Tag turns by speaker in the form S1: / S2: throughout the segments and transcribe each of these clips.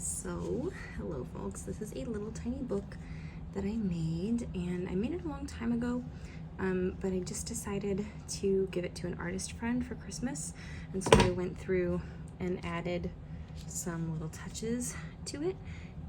S1: So, hello folks, this is a little tiny book that I made, and I made it a long time ago, but I just decided to give it to an artist friend for Christmas, and so I went through and added some little touches to it,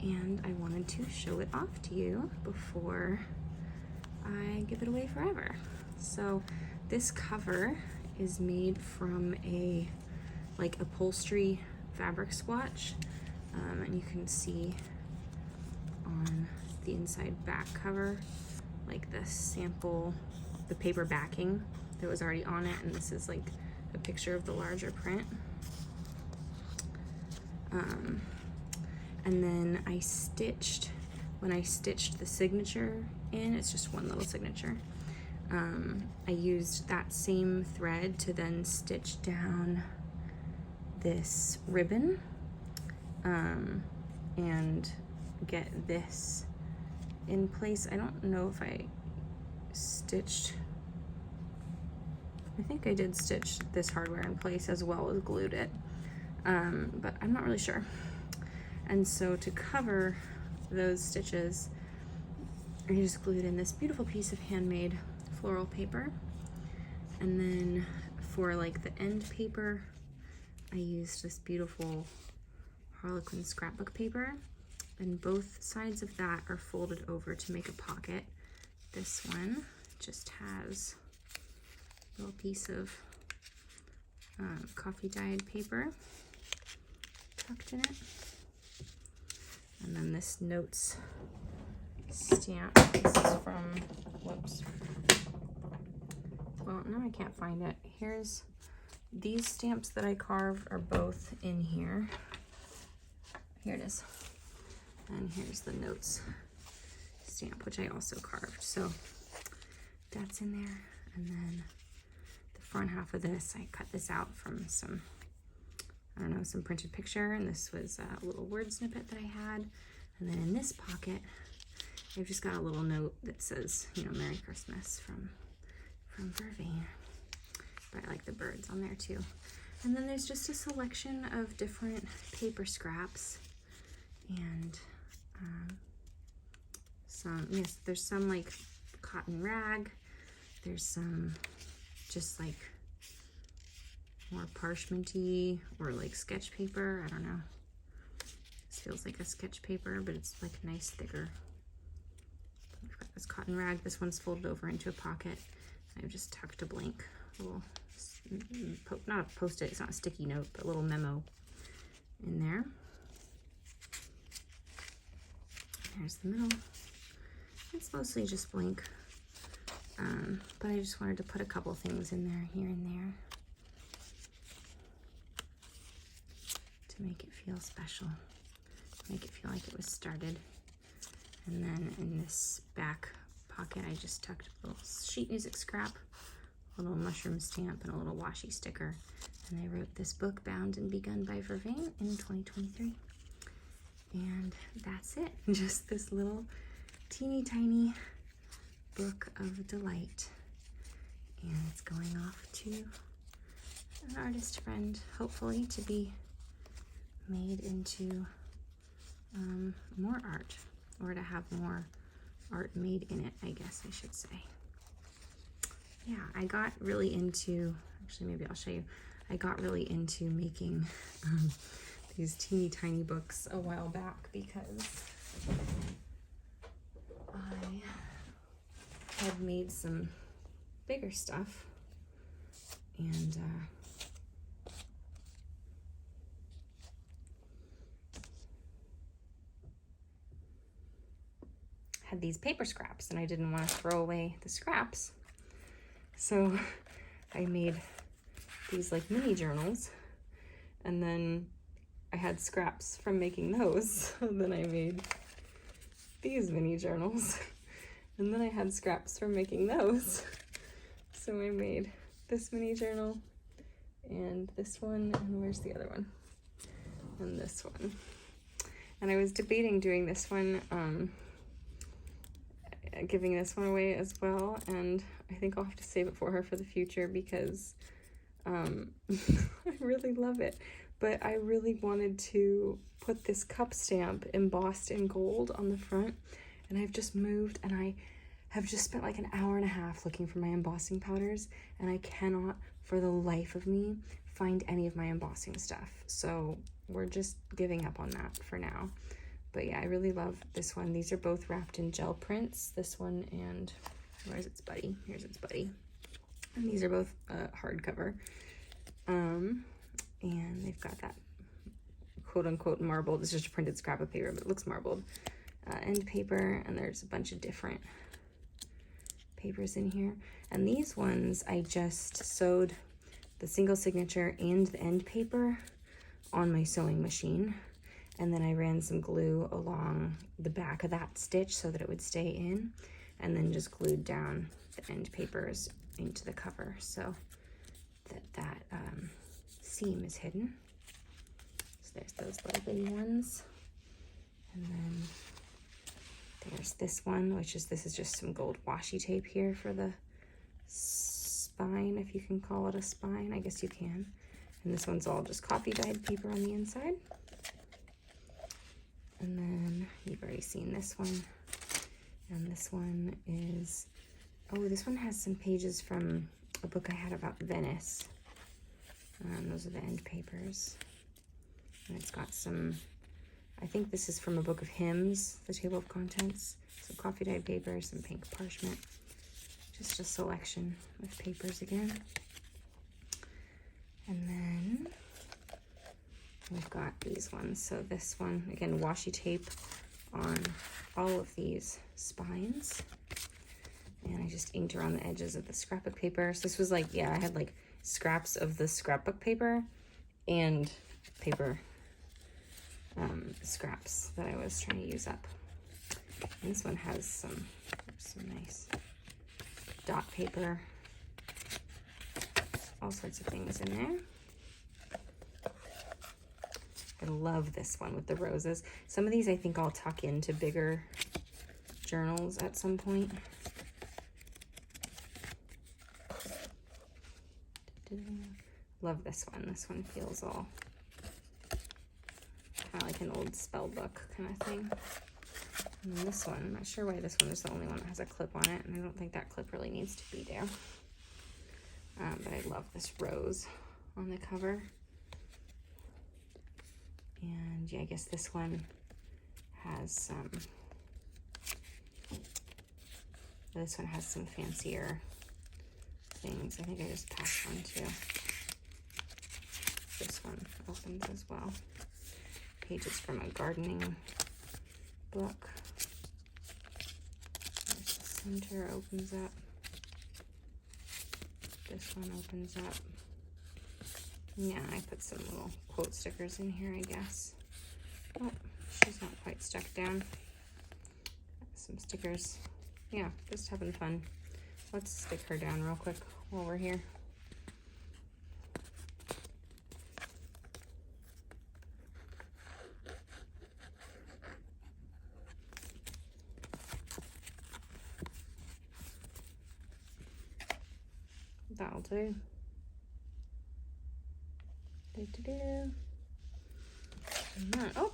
S1: and I wanted to show it off to you before I give it away forever. So this cover is made from a upholstery fabric swatch, and you can see on the inside back cover like the sample, the paper backing that was already on it, and this is like a picture of the larger print. And then when I stitched the signature in, it's just one little signature. I used that same thread to then stitch down this ribbon and get this in place. I don't know if I think I did stitch this hardware in place as well as glued it, but I'm not really sure. And so to cover those stitches, I just glued in this beautiful piece of handmade floral paper. And then for like the end paper, I used this beautiful Harlequin scrapbook paper, and both sides of that are folded over to make a pocket. This one just has a little piece of coffee dyed paper tucked in it. And then this notes stamp, this is from, whoops. Well, now I can't find it. Here's, these stamps that I carved are both in here. Here it is. And here's the notes stamp, which I also carved. So that's in there. And then the front half of this, I cut this out from some, I don't know, some printed picture. And this was a little word snippet that I had. And then in this pocket, I've just got a little note that says, you know, Merry Christmas from Vervain. But I like the birds on there too. And then there's just a selection of different paper scraps, and there's some like cotton rag, there's some just like more parchmenty or like sketch paper, I don't know. This feels like a sketch paper, but it's like nice thicker. I've got this cotton rag, this one's folded over into a pocket. I've just tucked a blank little, not a post-it, it's not a sticky note, but a little memo in there. There's the middle. It's mostly just blank, but I just wanted to put a couple things in there, here and there, to make it feel special, make it feel like it was started. And then in this back pocket, I just tucked a little sheet music scrap, a little mushroom stamp, and a little washi sticker. And I wrote this book, Bound and Begun by Vervain, in 2023. And that's it, just this little teeny tiny book of delight. And it's going off to an artist friend, hopefully to be made into more art, or to have more art made in it, I guess I should say. Yeah, I got really into, actually maybe I'll show you, I got really into making these teeny tiny books a while back because I had made some bigger stuff, and had these paper scraps, and I didn't want to throw away the scraps. So I made these like mini journals, and then I had scraps from making those. And then I made these mini journals, and then I had scraps from making those. So I made this mini journal, and this one, and where's the other one? And this one. And I was debating doing this one, giving this one away as well, and I think I'll have to save it for her for the future because I really love it.
S2: but I really wanted to put this cup stamp embossed in gold on the front, and I've just moved and I have just spent like an hour and a half looking for my embossing powders, and I cannot for the life of me find any of my embossing stuff. So we're just giving up on that for now. But yeah, I really love this one. These are both wrapped in gel prints, this one and where's its buddy? Here's its buddy. And these are both hardcover. And they've got that quote unquote marbled, it's just a printed scrap of paper, but it looks marbled. End paper, and there's a bunch of different papers in here. And these ones, I just sewed the single signature and the end paper on my sewing machine. And then I ran some glue along the back of that stitch so that it would stay in, and then just glued down the end papers into the cover so that seam is hidden. So there's those little bitty ones. And then there's this one, this is just some gold washi tape here for the spine, if you can call it a spine. I guess you can. And this one's all just coffee dyed paper on the inside. And then you've already seen this one. And this one is, oh, this one has some pages from a book I had about Venice. Those are the end papers. And it's got some, I think this is from a book of hymns, the table of contents. Some coffee dyed paper, some pink parchment. Just a selection of papers again. And then we've got these ones. So this one, again, washi tape on all of these spines. And I just inked around the edges of the scrapbook paper. So this was like, yeah, I had like scraps of the scrapbook paper and paper scraps that I was trying to use up. And this one has some nice dot paper, all sorts of things in there. I love this one with the roses. Some of these I think I'll tuck into bigger journals at some point. Love this one. This one feels all kind of like an old spell book kind of thing. And then this one, I'm not sure why this one is the only one that has a clip on it, and I don't think that clip really needs to be there. But I love this rose on the cover. And yeah, I guess this one has some, fancier things. I think I just passed one too. This one opens as well. Pages from a gardening book. There's the center opens up. This one opens up. Yeah, I put some little quote stickers in here, I guess. Oh, she's not quite stuck down. Some stickers. Yeah, just having fun. Let's stick her down real quick while we're here. That'll do. And then, oh,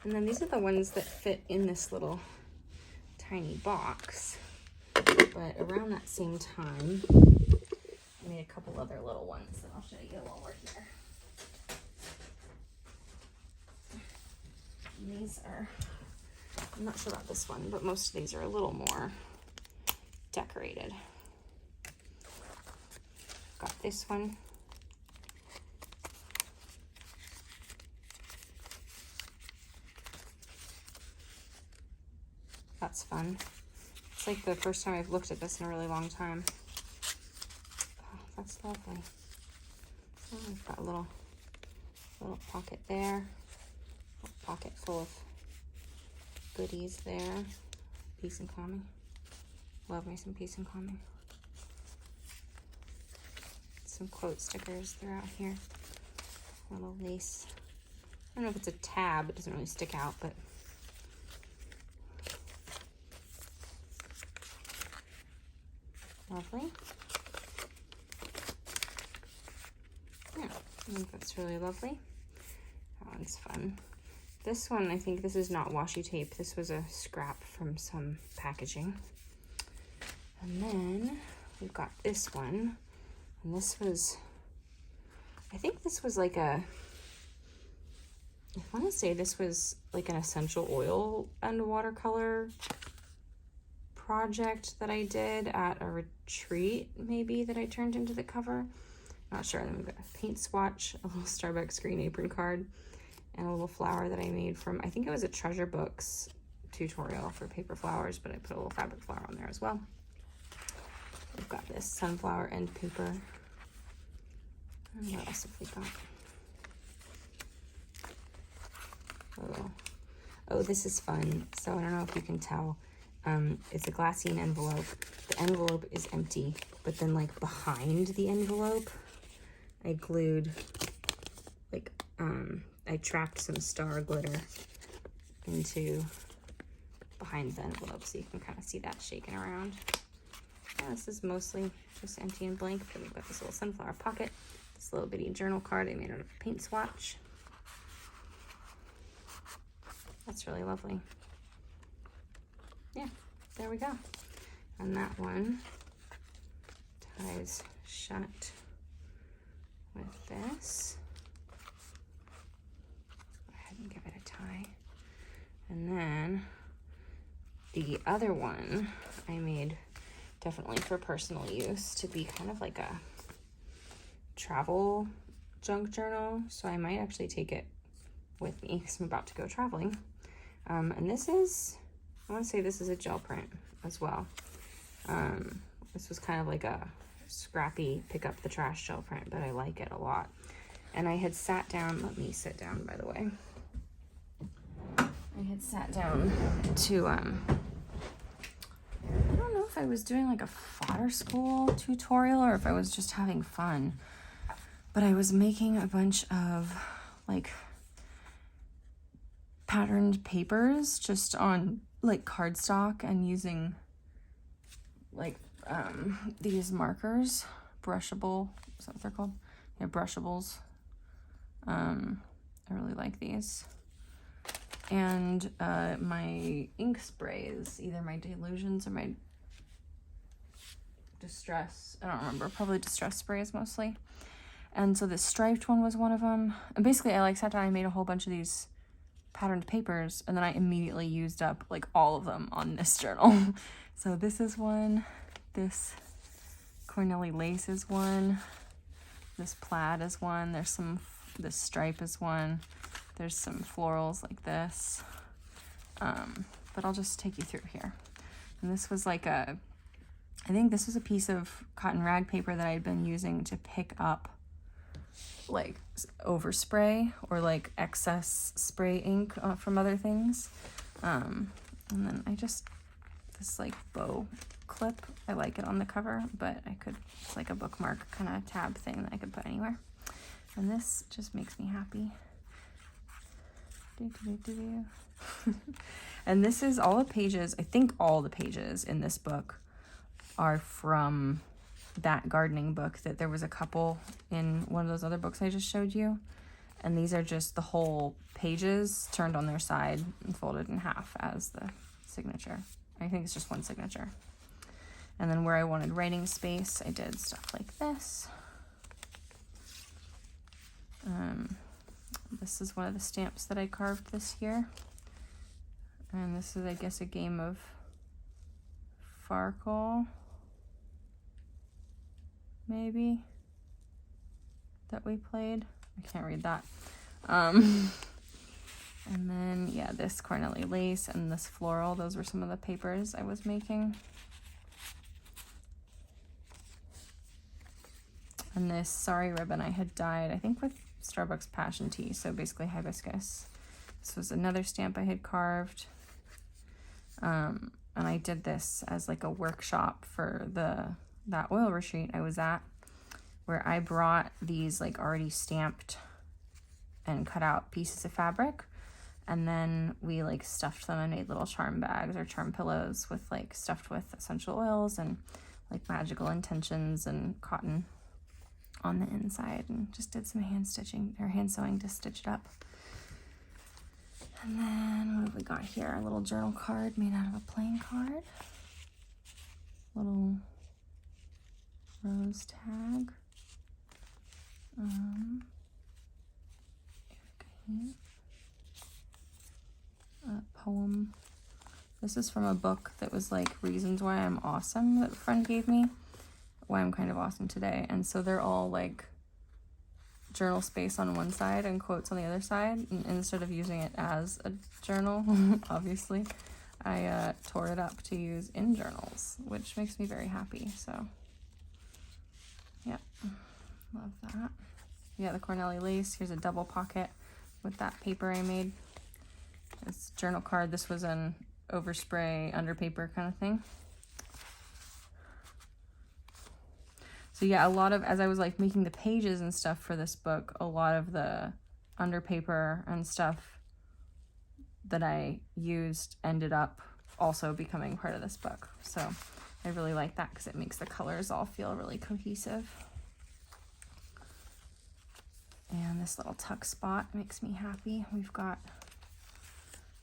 S2: and then these are the ones that fit in this little tiny box. But around that same time, I made a couple other little ones that I'll show you while we're here. And these are, I'm not sure about this one, but most of these are a little more decorated. Got this one. That's fun. It's like the first time I've looked at this in a really long time. Oh, that's lovely. Oh, we've got a little pocket there. A pocket full of goodies there. Peace and calming. Love me some peace and calming. Some quote stickers throughout here. A little lace. I don't know if it's a tab. It doesn't really stick out, but lovely. Yeah,
S1: I think that's really lovely. That one's fun. This one, I think this is not washi tape. This was a scrap from some packaging. And then we've got this one. And this was, I think this was like a, I want to say this was like an essential oil and watercolor project that I did at a retreat, maybe, that I turned into the cover. Not sure. Then we've got a paint swatch, a little Starbucks green apron card, and a little flower that I made from, I think it was a Treasure Books tutorial for paper flowers, but I put a little fabric flower on there as well. We've got this sunflower end paper. And what else have we got? Oh, this is fun. So I don't know if you can tell. It's a glassine envelope. The envelope is empty, but then like behind the envelope, I glued like, I trapped some star glitter into behind the envelope, so you can kind of see that shaking around. Yeah, this is mostly just empty and blank, but we've got this little sunflower pocket, this little bitty journal card I made out of a paint swatch. That's really lovely. Yeah, there we go. And that one ties shut with this. Go ahead and give it a tie. And then the other one I made definitely for personal use to be kind of like a travel junk journal. So I might actually take it with me because I'm about to go traveling. And this is, I want to say this is a gel print as well. This was kind of like a scrappy pick up the trash gel print, but I like it a lot. And I had sat down, let me sit down by the way. I had sat down to, I don't know if I was doing like a fodder school tutorial or if I was just having fun, but I was making a bunch of like patterned papers just on like cardstock and using like these markers, brushable, is that what they're called? Yeah, brushables. I really like these. And my ink sprays, either my Delusions or my Distress, I don't remember, probably Distress sprays mostly. And so this striped one was one of them. And basically I like sat down and I made a whole bunch of these patterned papers, and then I immediately used up like all of them on this journal. So this is one, this Corneli lace is one, this plaid is one, there's some, this stripe is one, there's some florals like this, but I'll just take you through here. And this was like a, I think this was a piece of cotton rag paper that I'd been using to pick up like overspray or like excess spray ink from other things. And then I just, this like bow clip, I like it on the cover, but I could, it's like a bookmark kind of tab thing that I could put anywhere. And this just makes me happy. And this is all the pages, I think all the pages in this book are from that gardening book. That there was a couple in one of those other books I just showed you, and these are just the whole pages turned on their side and folded in half as the signature. I think it's just one signature. And then where I wanted writing space, I did stuff like this. This is one of the stamps that I carved this year, and this is, I guess, a game of Farkle, maybe, that we played. I can't read that. And then, yeah, this Corneli lace and this floral, those were some of the papers I was making. And this sari ribbon I had dyed, I think with Starbucks Passion Tea, so basically hibiscus. This was another stamp I had carved. And I did this as like a workshop for that oil retreat I was at, where I brought these like already stamped and cut out pieces of fabric, and then we like stuffed them and made little charm bags or charm pillows with like stuffed with essential oils and like magical intentions and cotton on the inside, and just did some hand stitching or hand sewing to stitch it up. And then what have we got here? A little journal card made out of a playing card. Little rose tag. A poem. This is from a book that was like Reasons Why I'm Awesome that a friend gave me. Why I'm Kind of Awesome Today. And so they're all like journal space on one side and quotes on the other side. And instead of using it as a journal, obviously, I tore it up to use in journals, which makes me very happy. So, yeah, love that. Yeah, the Cornelli lace. Here's a double pocket with that paper I made. This journal card. This was an overspray under paper kind of thing. So yeah, a lot of, as I was like making the pages and stuff for this book, a lot of the under paper and stuff that I used ended up also becoming part of this book. So I really like that because it makes the colors all feel really cohesive. And this little tuck spot makes me happy. We've got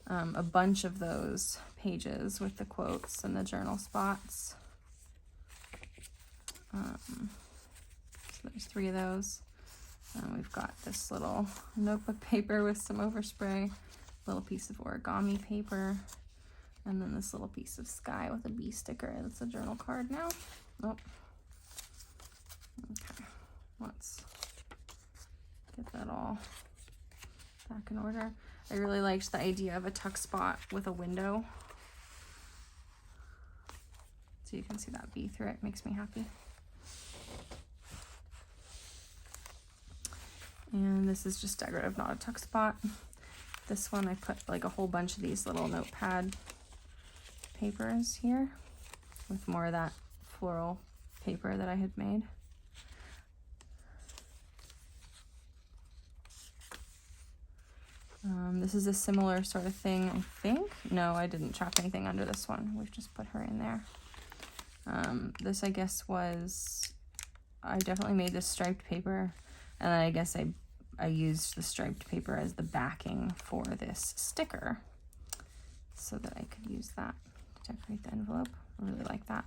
S1: a bunch of those pages with the quotes and the journal spots. So there's 3 of those. And we've got this little notebook paper with some overspray, little piece of origami paper, and then this little piece of sky with a bee sticker. That's a journal card now. Oh. Okay, let's get that all back in order. I really liked the idea of a tuck spot with a window. So you can see that bee through it. Makes me happy. And this is just decorative, not a tuck spot. This one I put like a whole bunch of these little notepad papers here with more of that floral paper that I had made. This is a similar sort of thing, I think. No, I didn't chop anything under this one. We've just put her in there. This, I guess, was, I definitely made this striped paper, and I guess I used the striped paper as the backing for this sticker so that I could use that to decorate the envelope. I really like that.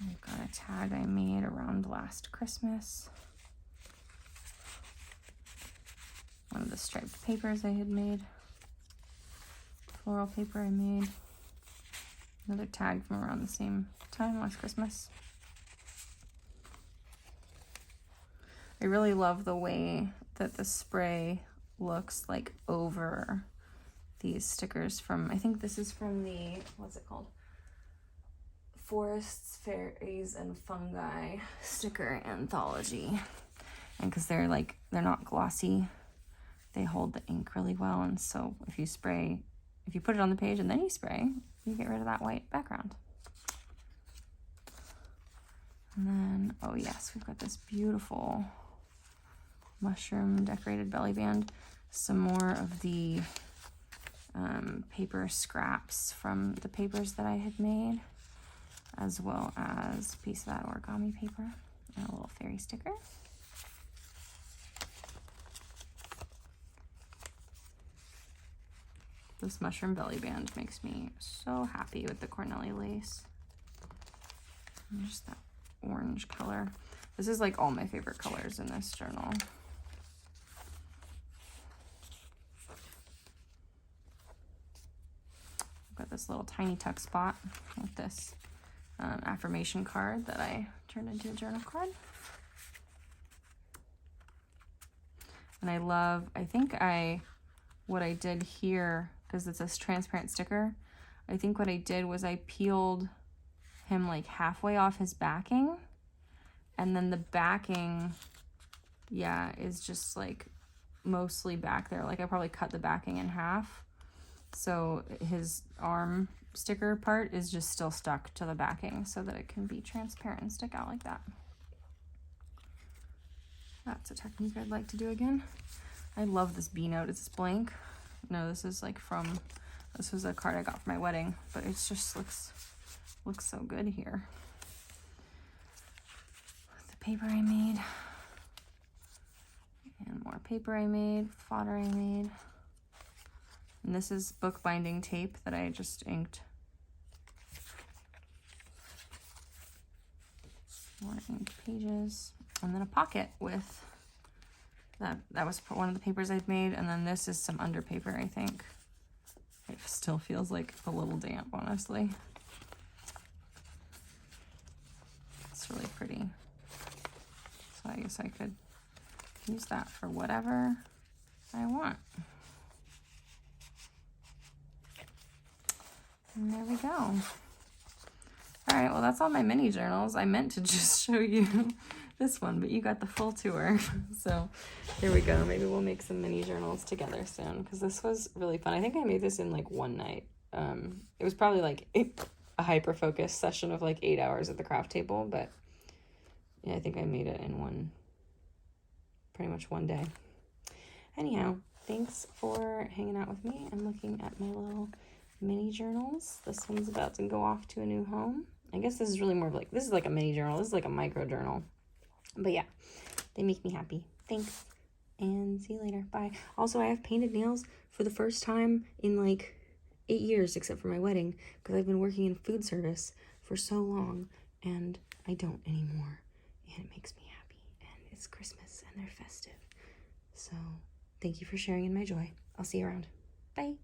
S1: I've got a tag I made around last Christmas. One of the striped papers I had made. Floral paper I made. Another tag from around the same time last Christmas. I really love the way that the spray looks like over these stickers from, I think this is from the, what's it called? Forests, Fairies, and Fungi sticker anthology. And because they're like, they're not glossy, they hold the ink really well. And so if you spray, if you put it on the page and then you spray, you get rid of that white background. And then, oh yes, we've got this beautiful mushroom decorated belly band. Some more of the paper scraps from the papers that I had made, as well as a piece of that origami paper and a little fairy sticker. This mushroom belly band makes me so happy with the Cornelli lace. And just that orange color. This is like all my favorite colors in this journal. I've got this little tiny tuck spot with this affirmation card that I turned into a journal card. And I love, I think what I did here, because it's this transparent sticker, I think what I did was I peeled him like halfway off his backing, and then the backing, yeah, is just like mostly back there. Like I probably cut the backing in half, so his arm sticker part is just still stuck to the backing so that it can be transparent and stick out like that. That's a technique I'd like to do again. I love this B note. Is this blank? No, this is like from, this was a card I got for my wedding, but it just looks looks so good here. The paper I made. And more paper I made, fodder I made. And this is bookbinding tape that I just inked. More inked pages. And then a pocket with that was one of the papers I'd made, and then this is some under paper, I think. It still feels like a little damp, honestly. It's really pretty. So I guess I could use that for whatever I want. And there we go. All right, well, that's all my mini journals. I meant to just show you this one, but you got the full tour. So here we go. Maybe we'll make some mini journals together soon, because this was really fun. I think I made this in like one night. It was probably like a hyper-focused session of like 8 hours at the craft table, but yeah, I think I made it in pretty much one day. Anyhow, thanks for hanging out with me and looking at my little mini journals. This one's about to go off to a new home. I guess this is really more of like, this is like a mini journal. This is like a micro journal. But yeah, they make me happy. Thanks, and see you later. Bye. Also, I have painted nails for the first time in like 8 years, except for my wedding, because I've been working in food service for so long, and I don't anymore. And it makes me happy. And it's Christmas, and they're festive. So thank you for sharing in my joy. I'll see you around. Bye.